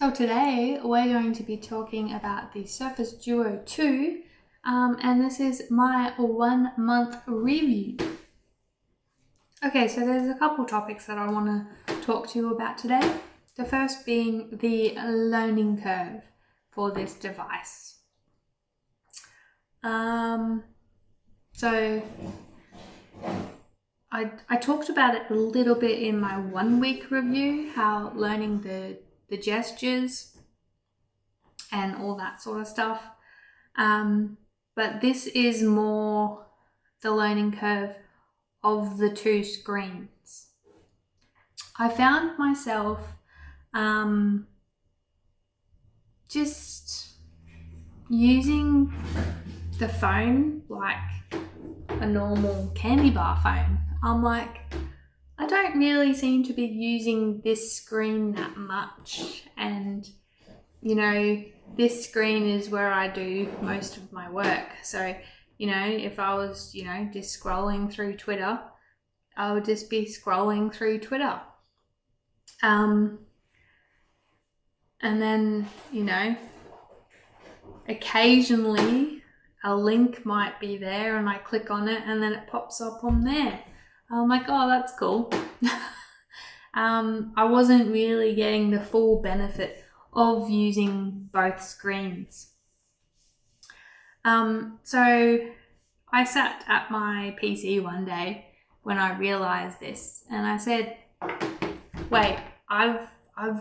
So today we're going to be talking about the Surface Duo 2 and this is my 1 month review. Okay, so there's a couple topics that I want to talk to you about today. The first being the learning curve for this device. So I talked about it a little bit in my 1 week review, how learning the gestures and all that sort of stuff. But this is more the learning curve of the 2 screens. I found myself just using the phone like a normal candy bar phone. I'm like, I don't really seem to be using this screen that much, and this screen is where I do most of my work. So if I was just scrolling through Twitter, I would just be scrolling through Twitter, and then occasionally a link might be there and I click on it and then it pops up on there. I'm like, oh, that's cool. I wasn't really getting the full benefit of using both screens. So I sat at my PC one day when I realized this, and I said, wait, I've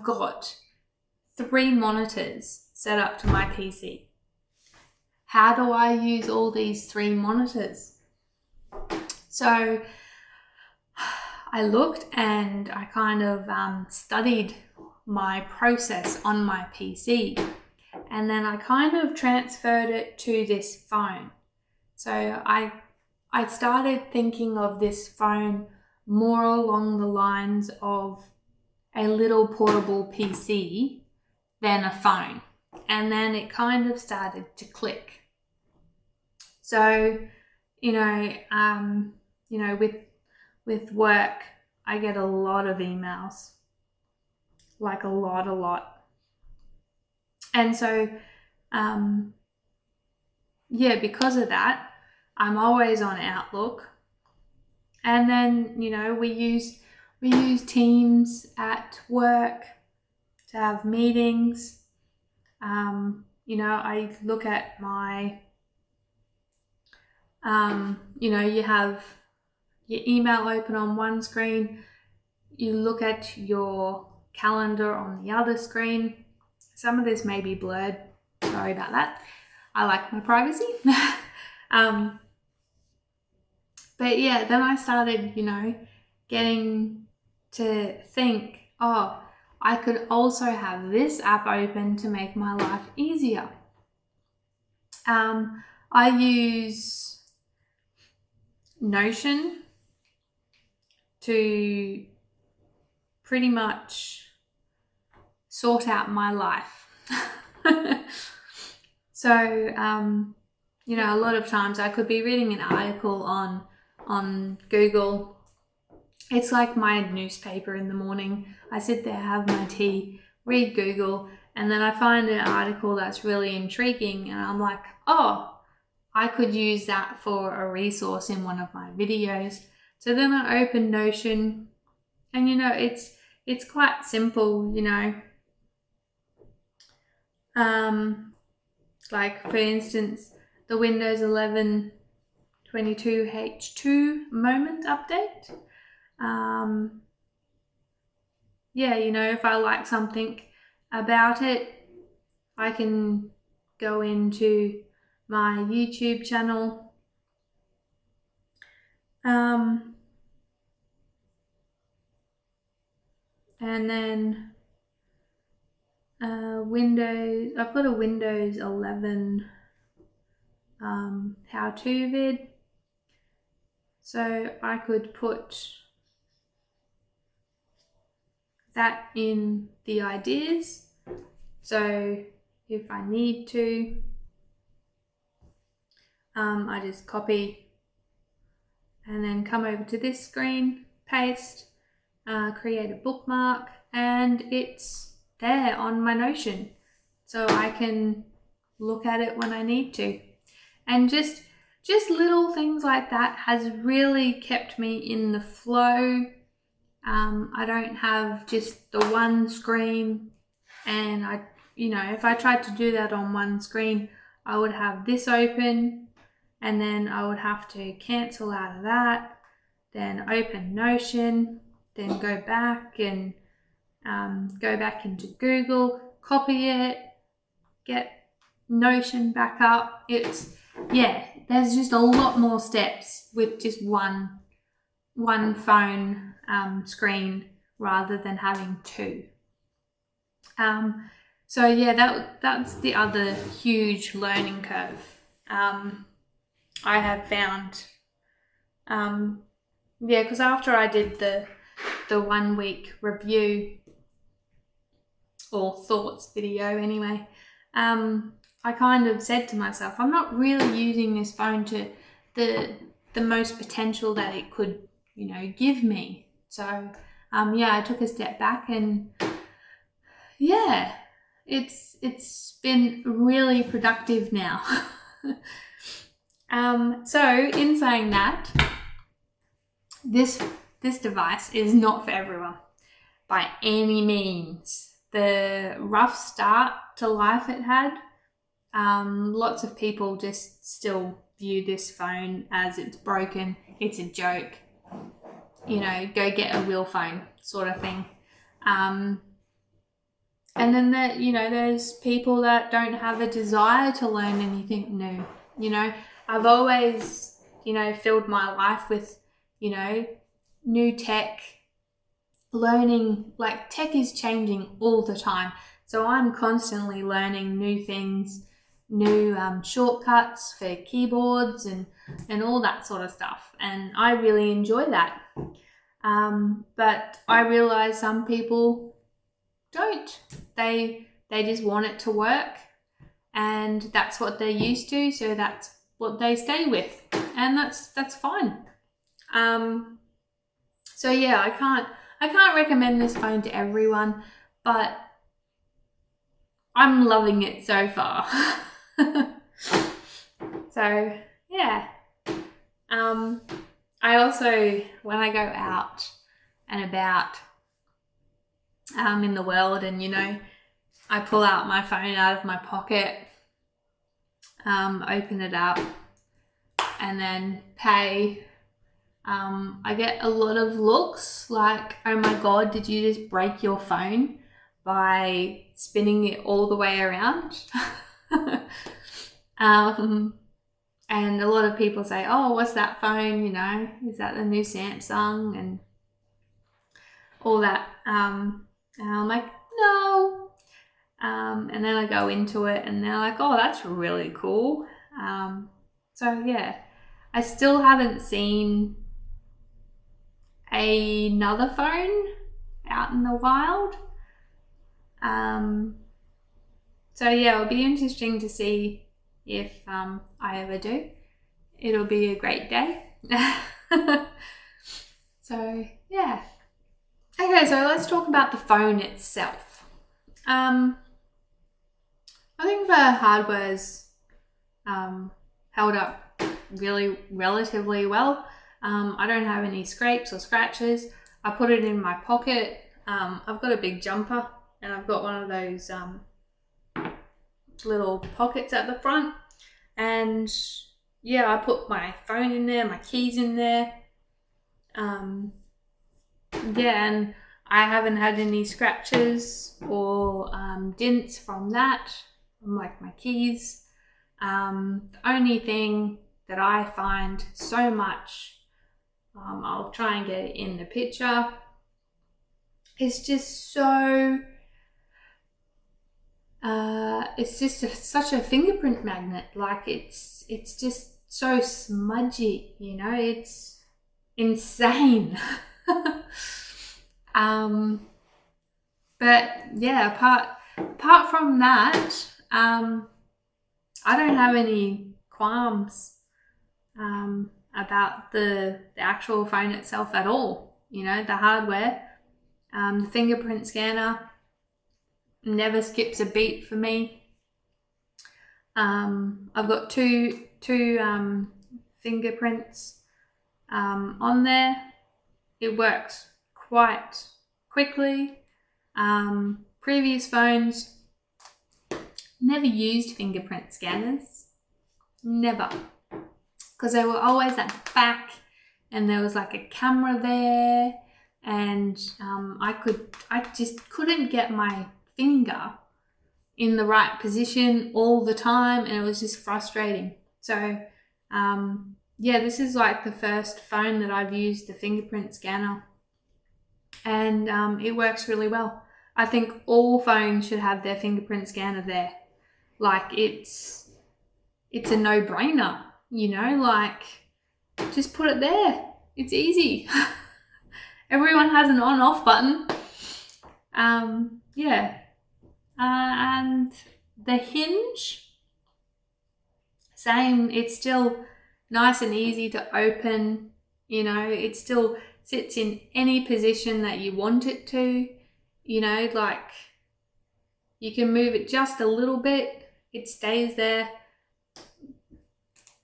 got 3 monitors set up to my PC. How do I use all these 3 monitors? So I looked and I kind of studied my process on my PC, and then I kind of transferred it to this phone. So I started thinking of this phone more along the lines of a little portable PC than a phone, and then it kind of started to click. So with work, I get a lot of emails, like a lot. And so, because of that, I'm always on Outlook. And then, we use Teams at work to have meetings. I look at my, you have your email open on one screen, you look at your calendar on the other screen. Some of this may be blurred, sorry about that. I like my privacy. But yeah, then I started, getting to think, oh, I could also have this app open to make my life easier. I use Notion to pretty much sort out my life. So, a lot of times I could be reading an article on Google. It's like my newspaper in the morning. I sit there, have my tea, read Google, and then I find an article that's really intriguing, and I'm like, oh, I could use that for a resource in one of my videos. So then I open Notion, and it's quite simple, like for instance, the Windows 11 22H2 moment update. If I like something about it, I can go into my YouTube channel. And then I've got a Windows 11 how-to vid. So I could put that in the ideas. So if I need to, I just copy and then come over to this screen, paste, create a bookmark, and it's there on my Notion, so I can look at it when I need to. And just little things like that has really kept me in the flow. I don't have just the one screen, and if I tried to do that on one screen, I would have this open, and then I would have to cancel out of that, then open Notion, then go back and go back into Google, copy it, get Notion back up. There's just a lot more steps with just one phone screen rather than having two. That's the other huge learning curve I have found. Because after I did the 1 week review or thoughts video anyway, I kind of said to myself, I'm not really using this phone to the most potential that it could, give me. So, I took a step back, and it's been really productive now. So in saying that, this device is not for everyone by any means. The rough start to life it had, lots of people just still view this phone as it's broken, it's a joke, go get a real phone sort of thing. And then there's people that don't have a desire to learn anything new. I've always, filled my life with, new tech, learning. Like, tech is changing all the time. So I'm constantly learning new things, new shortcuts for keyboards and all that sort of stuff. And I really enjoy that. But I realize some people don't. They just want it to work, and that's what they're used to, so that's what they stay with, and that's fine. I can't recommend this phone to everyone, but I'm loving it so far. So yeah. I also, when I go out and about in the world, and I pull out my phone out of my pocket, open it up, and then pay, I get a lot of looks like, oh my god, did you just break your phone by spinning it all the way around? And a lot of people say, oh, what's that phone, is that the new Samsung and all that, and I'm like, no. And then I go into it, and they're like, oh, that's really cool. I still haven't seen another phone out in the wild. It'll be interesting to see if I ever do. It'll be a great day. Okay, so let's talk about the phone itself. I think the hardware's held up relatively well. I don't have any scrapes or scratches. I put it in my pocket. I've got a big jumper, and I've got one of those little pockets at the front, and I put my phone in there, my keys in there. And I haven't had any scratches or dents from that, from like my keys. The only thing that I find so much, I'll try and get it in the picture, it's just so it's just such a fingerprint magnet. Like, it's just so smudgy, it's insane. But yeah, apart from that, I don't have any qualms about the actual phone itself at all. The hardware, the fingerprint scanner, never skips a beat for me. I've got two fingerprints on there. It works quite quickly. Previous phones never used fingerprint scanners, never, because they were always at the back and there was like a camera there, and I just couldn't get my finger in the right position all the time, and it was just frustrating. So yeah, this is like the first phone that I've used the fingerprint scanner, and it works really well. I think all phones should have their fingerprint scanner there. Like it's a no-brainer, you know, like just put it there. It's easy. Everyone has an on-off button. Yeah. And the hinge, same, it's still nice and easy to open, you know, it still sits in any position that you want it to, you know, like you can move it just a little bit, it stays there,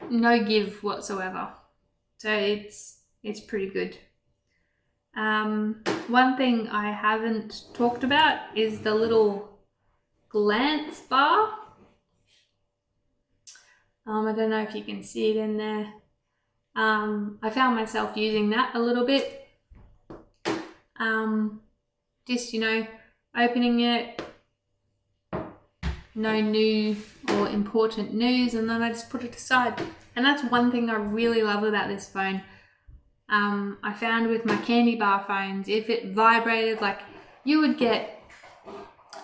no give whatsoever. So it's pretty good. One thing I haven't talked about is the little glance bar. I don't know if you can see it in there. I found myself using that a little bit. Just, you know, opening it, no new or important news, and then I just put it aside. And that's one thing I really love about this phone. I found with my candy bar phones, if it vibrated, like you would get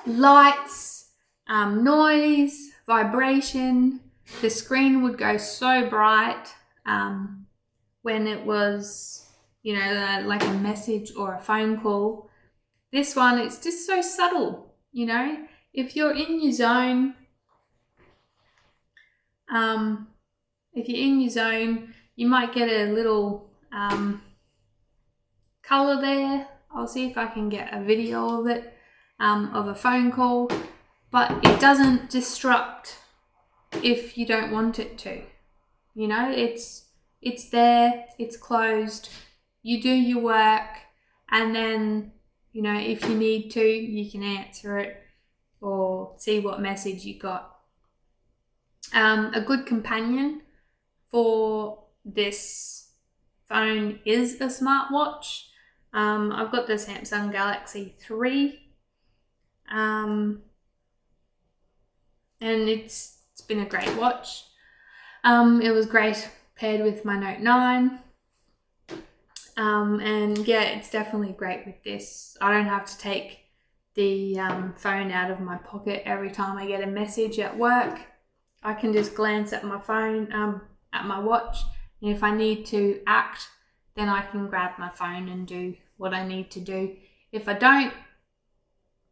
lights, noise, vibration. The screen would go so bright when it was, you know, like a message or a phone call. This one, it's just so subtle, you know. If you're in your zone, you might get a little color there. I'll see if I can get a video of it, of a phone call, but it doesn't disrupt if you don't want it to. You know, it's there, it's closed, you do your work, and then, you know, if you need to, you can answer it or see what message you got. A good companion for this phone is a smartwatch. I've got the Samsung Galaxy 3, and it's been a great watch. It was great paired with my Note 9. And yeah, it's definitely great with this. I don't have to take the phone out of my pocket every time I get a message at work. I can just glance at my phone, at my watch, and if I need to act, then I can grab my phone and do what I need to do. If I don't,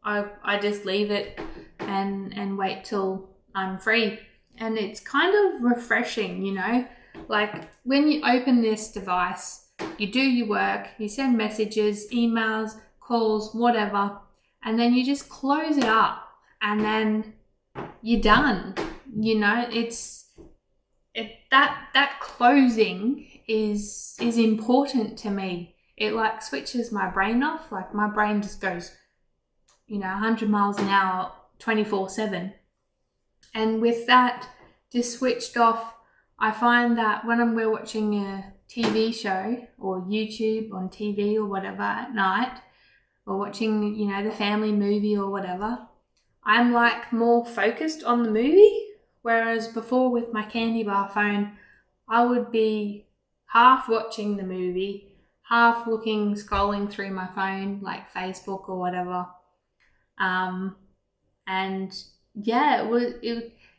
I just leave it and wait till I'm free. And it's kind of refreshing, you know, like when you open this device, you do your work, you send messages, emails, calls, whatever, and then you just close it up and then you're done. You know, that closing is important to me. It like switches my brain off. Like my brain just goes, you know, 100 miles an hour, 24/7. And with that just switched off, I find that when we're watching a TV show or YouTube on TV or whatever at night, or watching, you know, the family movie or whatever, I'm like more focused on the movie. Whereas before with my candy bar phone, I would be half watching the movie, half looking, scrolling through my phone, like Facebook or whatever. And yeah,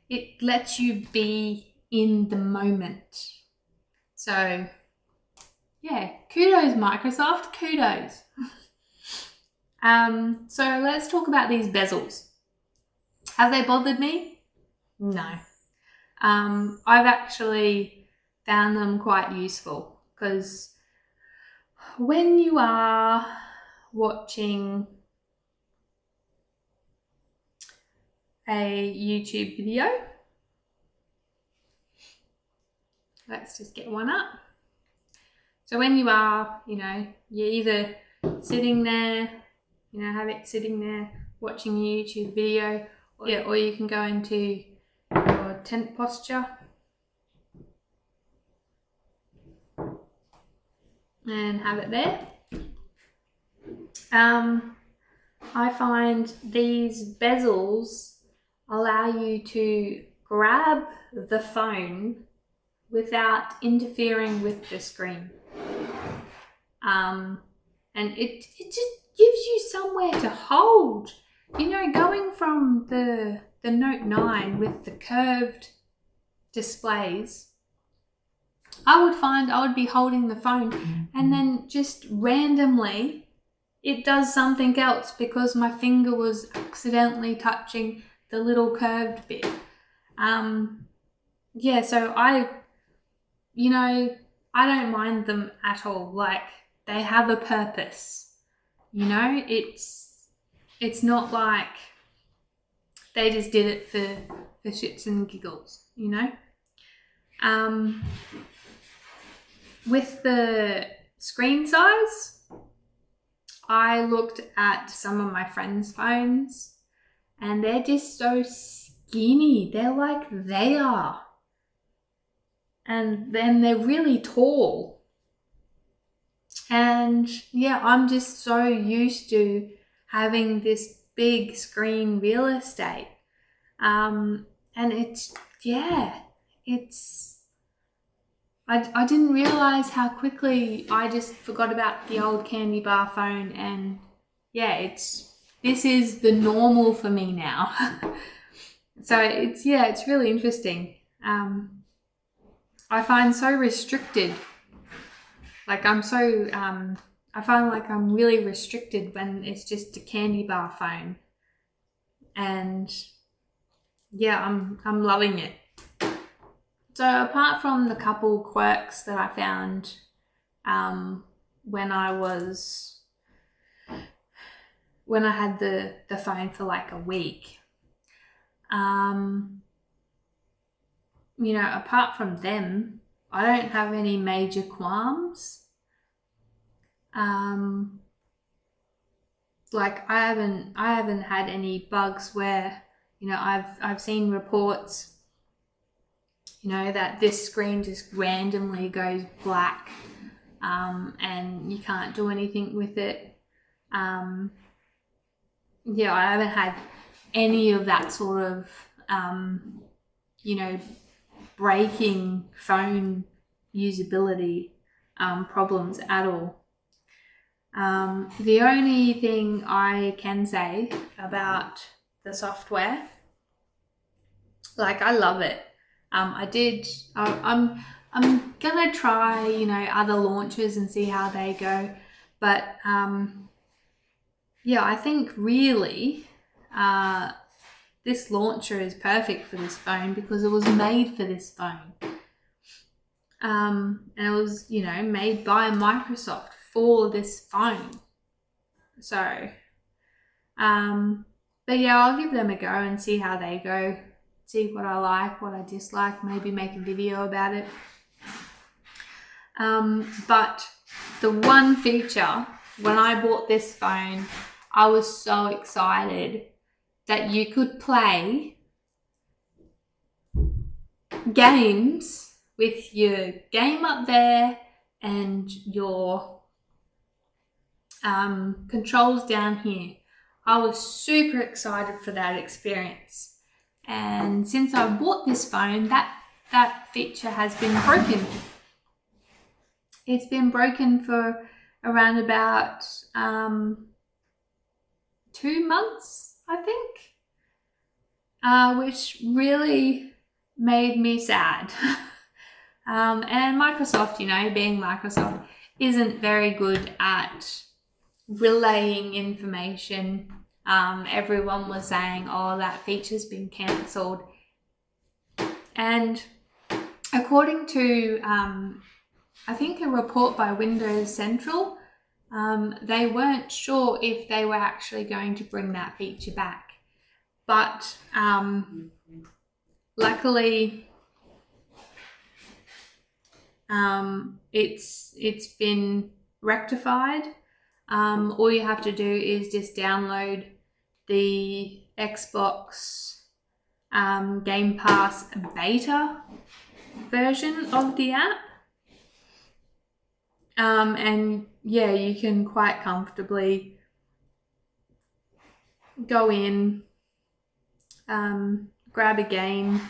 it lets you be in the moment. So yeah, kudos Microsoft, kudos. So let's talk about these bezels. Have they bothered me? No. I've actually found them quite useful because when you are watching a YouTube video. Let's just get one up. So when you are, you're either sitting there, have it sitting there watching a YouTube video, or you can go into your tent posture and have it there. I find these bezels allow you to grab the phone without interfering with the screen. And it just gives you somewhere to hold. Going from the Note 9 with the curved displays, I would find I would be holding the phone and then just randomly it does something else because my finger was accidentally touching the little curved bit. So I don't mind them at all. Like, they have a purpose, it's not like they just did it for shits and giggles, With the screen size, I looked at some of my friends' phones and they're just so skinny. They're like they are. And then they're really tall. And I'm just so used to having this big screen real estate. And I didn't realize how quickly I just forgot about the old candy bar phone, and this is the normal for me now. So it's really interesting. I find so restricted. Like I find like I'm really restricted when it's just a candy bar phone. And I'm loving it. So apart from the couple quirks that I found when I had the phone for like a week, apart from them, I don't have any major qualms. Like I haven't had any bugs where, I've seen reports, that this screen just randomly goes black, and you can't do anything with it. I haven't had any of that sort of, breaking phone usability problems at all. The only thing I can say about the software, like I love it. I'm gonna try, other launches and see how they go. But I think really this launcher is perfect for this phone because it was made for this phone. And it was, made by Microsoft for this phone. So, I'll give them a go and see how they go. See what I like, what I dislike, maybe make a video about it. But the one feature, when I bought this phone, I was so excited that you could play games with your game up there and your controls down here. I was super excited for that experience. And since I bought this phone, that feature has been broken. It's been broken for around about 2 months, I think, which really made me sad. And Microsoft, being Microsoft, isn't very good at relaying information. Everyone was saying, oh, that feature's been cancelled. And according to, I think a report by Windows Central, they weren't sure if they were actually going to bring that feature back. but luckily it's been rectified. All you have to do is just download the Xbox Game Pass beta version of the app, and yeah, you can quite comfortably go in, grab a game.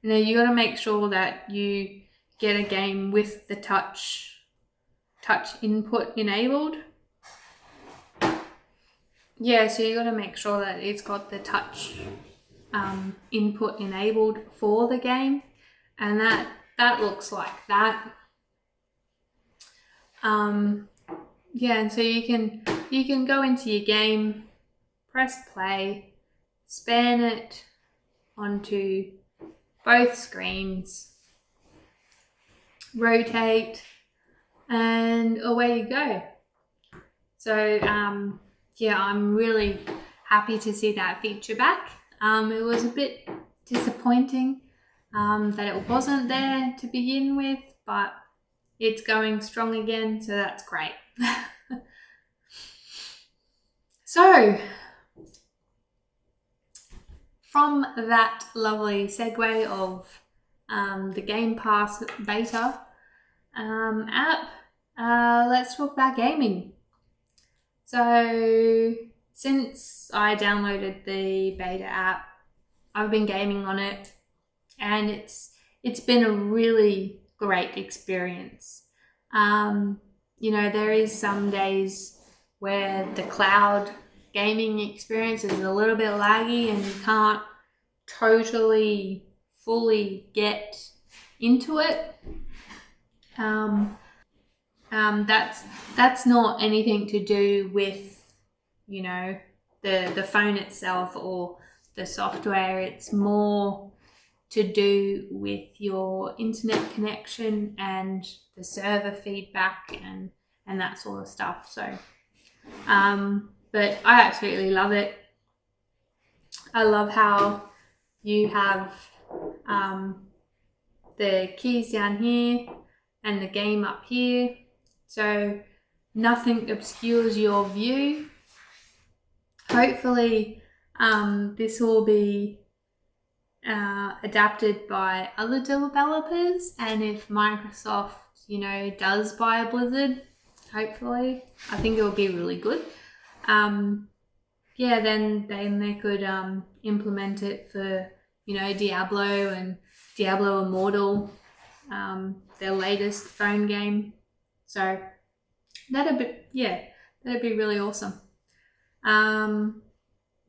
Now you got to make sure that you get a game with the touch input enabled. Yeah, so you got to make sure that it's got the touch input enabled for the game, and that looks like that. Yeah, and so you can go into your game, press play, span it onto both screens, rotate, and away you go. So yeah, I'm really happy to see that feature back. It was a bit disappointing that it wasn't there to begin with, but it's going strong again, so that's great. So, from that lovely segue of the Game Pass beta app, let's talk about gaming. So, since I downloaded the beta app, I've been gaming on it, and it's been a really great experience. You know, there is some days where the cloud gaming experience is a little bit laggy and you can't totally fully get into it. That's not anything to do with, you know, the phone itself or the software. It's more to do with your internet connection and the server feedback and that sort of stuff. So, but I absolutely love it. I love how you have the keys down here and the game up here, so nothing obscures your view. Hopefully this will be adapted by other developers, and if Microsoft, you know, does buy Blizzard, hopefully, I think it will be really good. Yeah, then they could implement it for, you know, Diablo and Diablo Immortal, their latest phone game. So that'd be really awesome.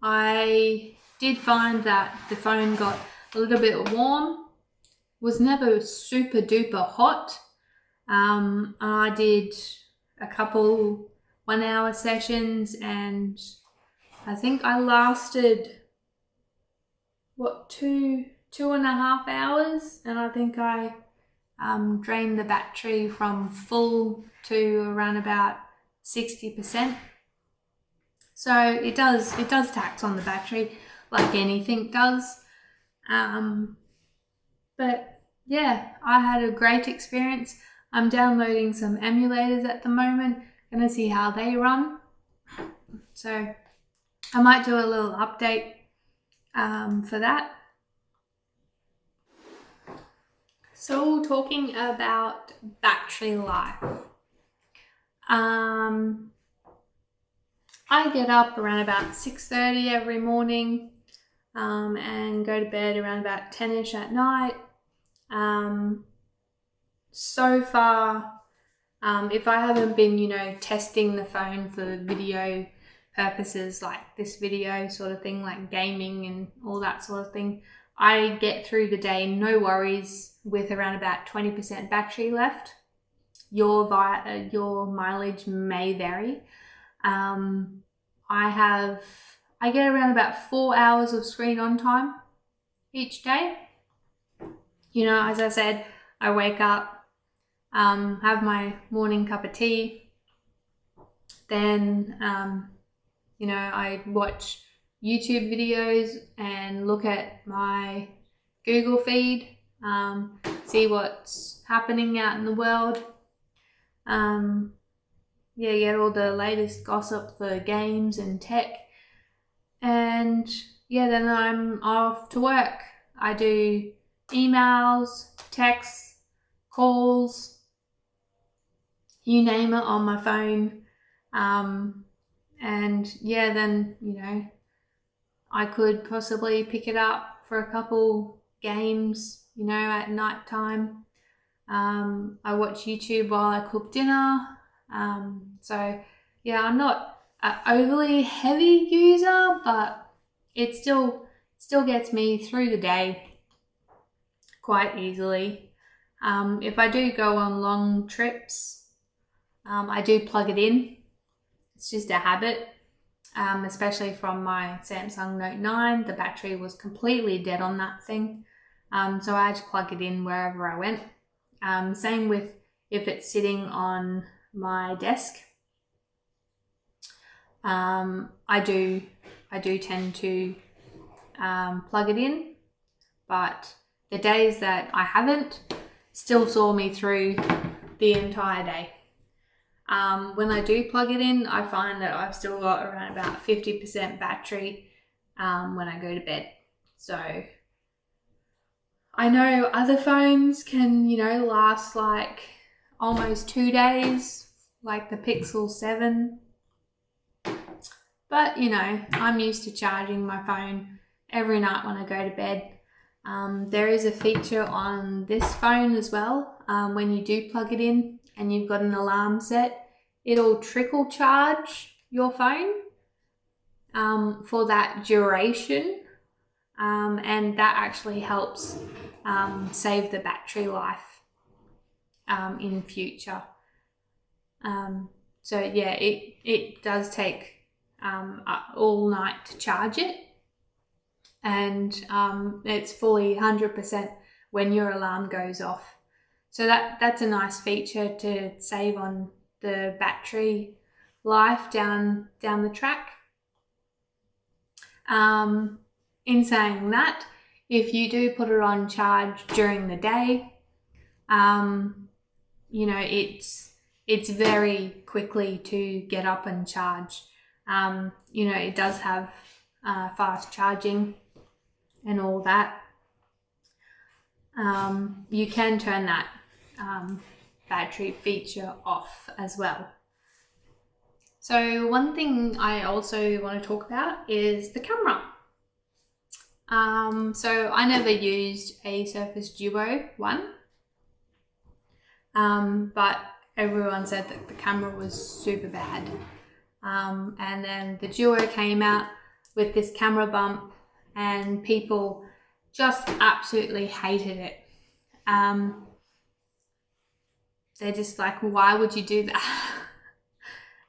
I did find that the phone got a little bit warm, was never super duper hot. I did a couple 1 hour sessions, and I think I lasted two and a half hours, and I think I drained the battery from full to around about 60%. So it does tax on the battery like anything does. But yeah, I had a great experience. I'm downloading some emulators at the moment, gonna see how they run. So I might do a little update for that. So talking about battery life. I get up around about 6:30 every morning and go to bed around about 10ish at night. So far, if I haven't been, you know, testing the phone for video purposes like this video sort of thing, like gaming and all that sort of thing, I get through the day no worries with around about 20% battery left. Your mileage may vary. I get around about 4 hours of screen on time each day. You know, as I said, I wake up, have my morning cup of tea, then, you know, I watch YouTube videos and look at my Google feed, see what's happening out in the world. Get all the latest gossip for games and tech. And then I'm off to work. I do emails, texts, calls, you name it, on my phone. Then, I could possibly pick it up for a couple games, at night time. I watch YouTube while I cook dinner. I'm not an overly heavy user, but it still gets me through the day quite easily. If I do go on long trips, I do plug it in. It's just a habit, especially from my Samsung Note 9. The battery was completely dead on that thing, so I had to plug it in wherever I went. Same with if it's sitting on my desk. I do tend to plug it in, but the days that I haven't still saw me through the entire day. When I do plug it in, I find that I've still got around about 50% battery when I go to bed. So I know other phones can, last like almost 2 days, like the Pixel 7. But, I'm used to charging my phone every night when I go to bed. There is a feature on this phone as well. When you do plug it in and you've got an alarm set, it'll trickle charge your phone for that duration. And that actually helps save the battery life in future. It does take all night to charge it, and it's fully 100% when your alarm goes off. So that's a nice feature to save on the battery life down the track. In saying that, if you do put it on charge during the day, it's very quickly to get up and charge. It does have fast charging and all that. You can turn that battery feature off as well. So one thing I also want to talk about is the camera. So I never used a Surface Duo 1, but everyone said that the camera was super bad. And then the Duo came out with this camera bump, and people just absolutely hated it. They're just like, why would you do that?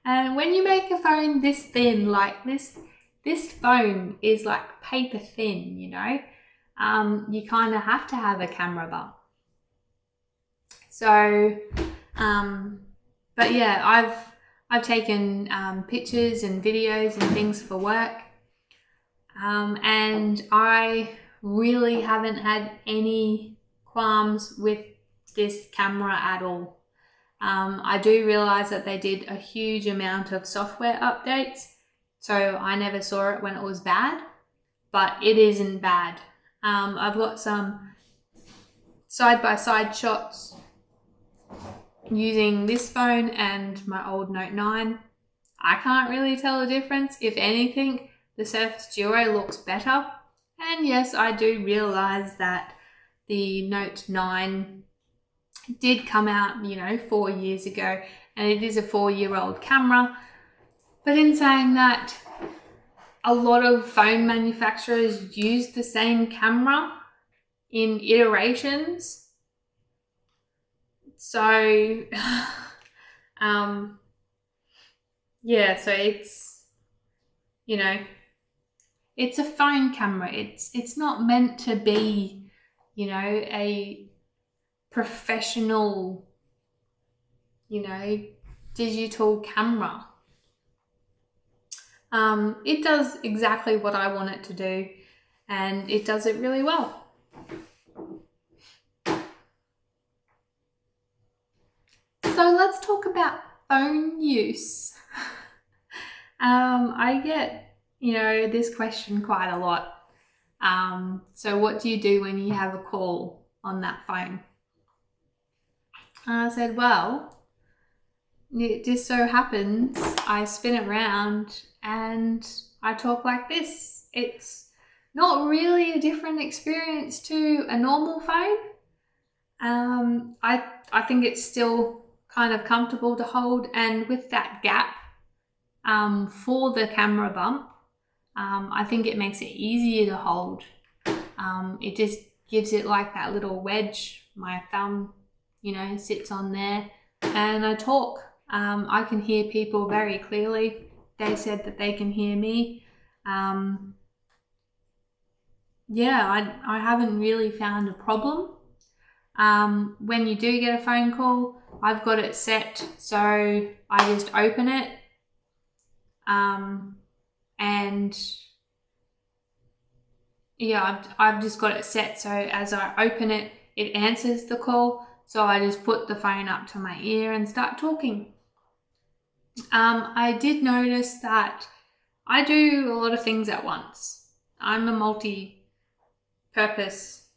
And when you make a phone this thin, like this phone is like paper thin, you kind of have to have a camera bump. So, I've taken pictures and videos and things for work, and I really haven't had any qualms with this camera at all. I do realize that they did a huge amount of software updates, so I never saw it when it was bad, but it isn't bad. I've got some side-by-side shots using this phone and my old Note 9. I can't really tell the difference. If anything, the Surface Duo looks better. And yes, I do realize that the Note 9 did come out, 4 years ago, and it is a 4-year-old camera. But in saying that, a lot of phone manufacturers use the same camera in iterations. So, so it's, it's a phone camera. It's not meant to be, a professional, digital camera. It does exactly what I want it to do, and it does it really well. So let's talk about phone use. I get, this question quite a lot. So what do you do when you have a call on that phone? And I said, well, it just so happens I spin it around and I talk like this. It's not really a different experience to a normal phone. I think it's still kind of comfortable to hold, and with that gap for the camera bump, I think it makes it easier to hold. It just gives it like that little wedge. My thumb, sits on there, and I talk. I can hear people very clearly. They said that they can hear me. I haven't really found a problem. When you do get a phone call, I've got it set so I just open it, I've just got it set so as I open it, it answers the call. So I just put the phone up to my ear and start talking. I did notice that I do a lot of things at once. I'm a multi-purpose,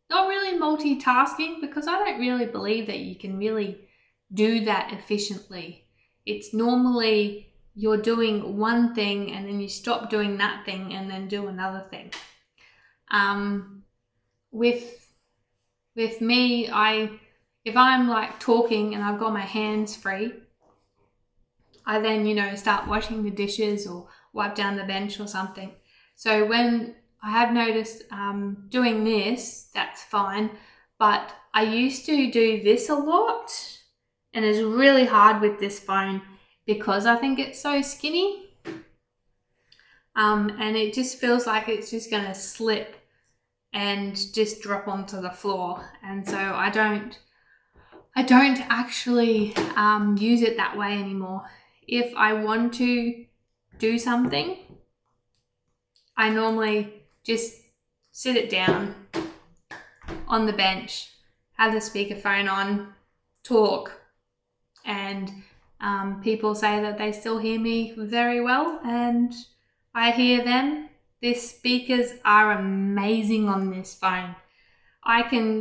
not really multitasking, because I don't really believe that you can really do that efficiently. It's normally you're doing one thing and then you stop doing that thing and then do another thing. With me, if I'm like talking and I've got my hands free, I then, start washing the dishes or wipe down the bench or something. So when I have noticed doing this, that's fine. But I used to do this a lot, and it's really hard with this phone because I think it's so skinny. And it just feels like it's just going to slip and just drop onto the floor. And so I don't actually use it that way anymore. If I want to do something, I normally just sit it down on the bench, have the speakerphone on, talk, and people say that they still hear me very well, and I hear them. The speakers are amazing on this phone. I can,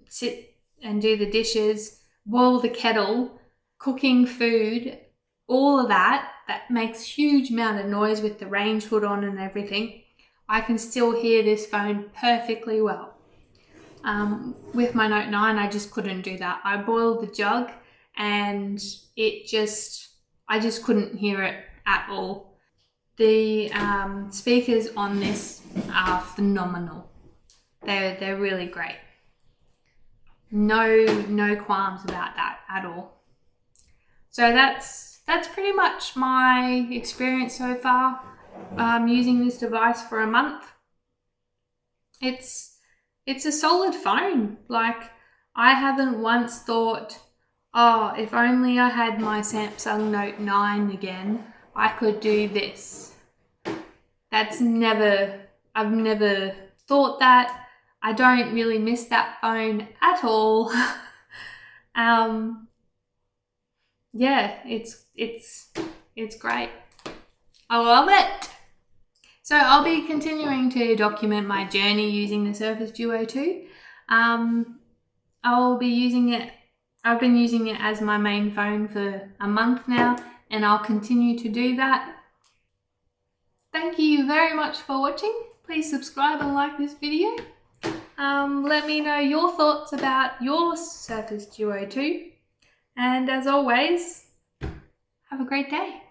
sit and do the dishes, boil the kettle, cooking food, all of that makes huge amount of noise with the range hood on and everything. I can still hear this phone perfectly well. With my Note 9, I just couldn't do that. I boiled the jug and I just couldn't hear it at all. The speakers on this are phenomenal. They're really great. No qualms about that at all. So that's pretty much my experience so far using this device for a month. It's a solid phone. Like, I haven't once thought, oh, if only I had my Samsung Note 9 again, I could do this. I've never thought that. I don't really miss that phone at all. It's great. I love it. So I'll be continuing to document my journey using the Surface Duo 2. I've been using it as my main phone for a month now, and I'll continue to do that. Thank you very much for watching. Please subscribe and like this video. Let me know your thoughts about your Surface Duo 2. And as always, have a great day.